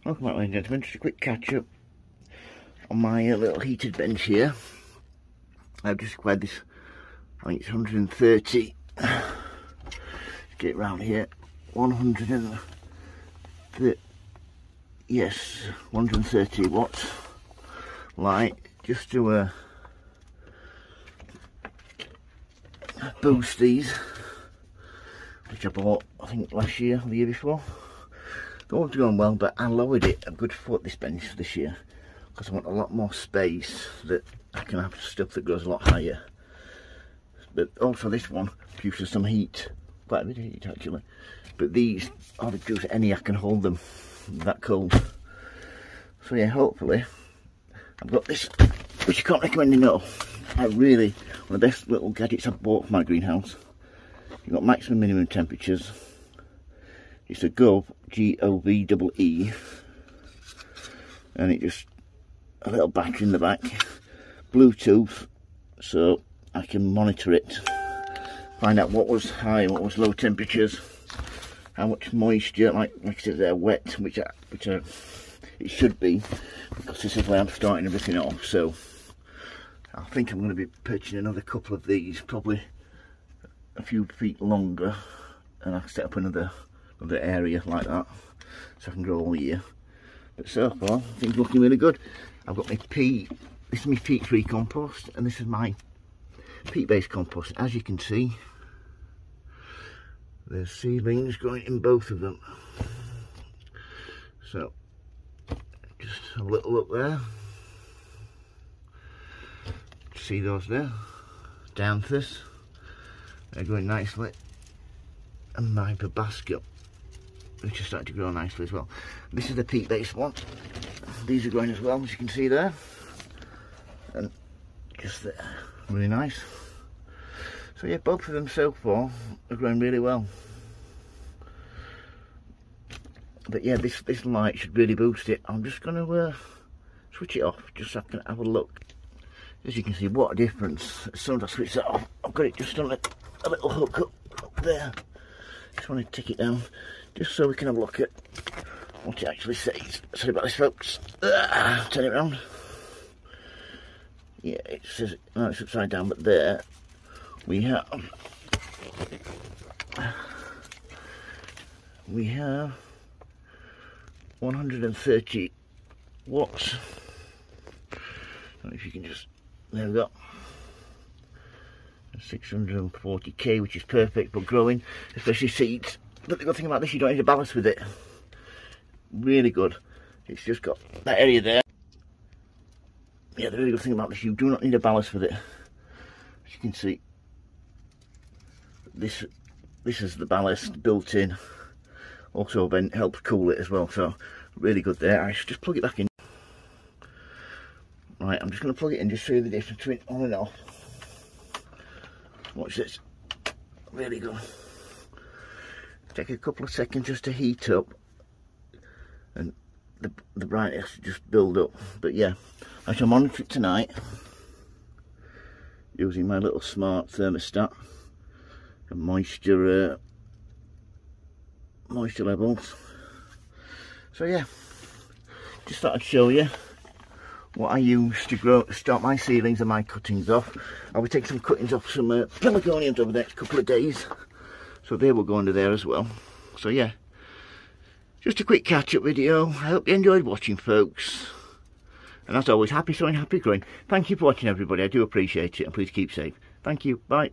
Welcome back, ladies and gentlemen. Just a quick catch up on my little heated bench here. I've just acquired this, I think it's 130, let's get it round here, 130 watts light, just to boost these, which I bought I think last year or the year before. The one's going well, but I lowered it a good foot, this bench, this year, because I want a lot more space that I can have stuff that goes a lot higher. But also this one produces some heat, quite a bit of heat actually. But these are just any I can hold them that cold. So yeah, hopefully I've got this, which I can't recommend enough. One of the best little gadgets I've bought for my greenhouse. You've got maximum minimum temperatures. It's a Gove, G-O-V-E-E, and it just, a little battery in the back, Bluetooth, so I can monitor it, find out what was high and what was low temperatures, how much moisture, like I said, they're wet, which it should be, because this is where I'm starting everything off. So I think I'm going to be purchasing another couple of these, probably a few feet longer, and I'll set up another area like that, so I can grow all year. But so far, things looking really good. I've got my peat, this is my peat-free compost, and this is my peat-based compost. As you can see, there's seedlings growing in both of them. So, just a little look there. See those there? Danthus. They're growing nicely. And my babasco, which is starting to grow nicely as well. This is the peat-based one. These are growing as well, as you can see there. And just there, really nice. So yeah, both of them so far are growing really well. But yeah, this light should really boost it. I'm just going to switch it off, just so I can have a look. As you can see, what a difference. As soon as I switch that off, I've got it just on a little hook up there. Just want to tick it down, just so we can have a look at what it actually says. Sorry about this, folks. Turn it around. Yeah, it says, no, it's upside down, but there we have 130 watts. I don't know if you can just, there we go. 640k, which is perfect for growing, especially seeds. But the good thing about this, you don't need a ballast with it. Really good. It's just got that area there. Yeah, the really good thing about this, you do not need a ballast with it. As you can see, this is the ballast built in. Also then helps cool it as well, so really good there. I should just plug it back in. Right, I'm just going to plug it in, just show you the difference between on and off. Watch this, really good. Take a couple of seconds just to heat up, and the brightness just build up. But yeah, I shall monitor it tonight using my little smart thermostat and moisture levels. So yeah, just thought I'd show you what I use to start my seedlings and my cuttings off. I will take some cuttings off some pelargoniums over the next couple of days, so they will go under there as well. So yeah, just a quick catch-up video. I hope you enjoyed watching, folks, and as always, happy sowing, happy growing. Thank you for watching, everybody. I do appreciate it, and please keep safe. Thank you. Bye.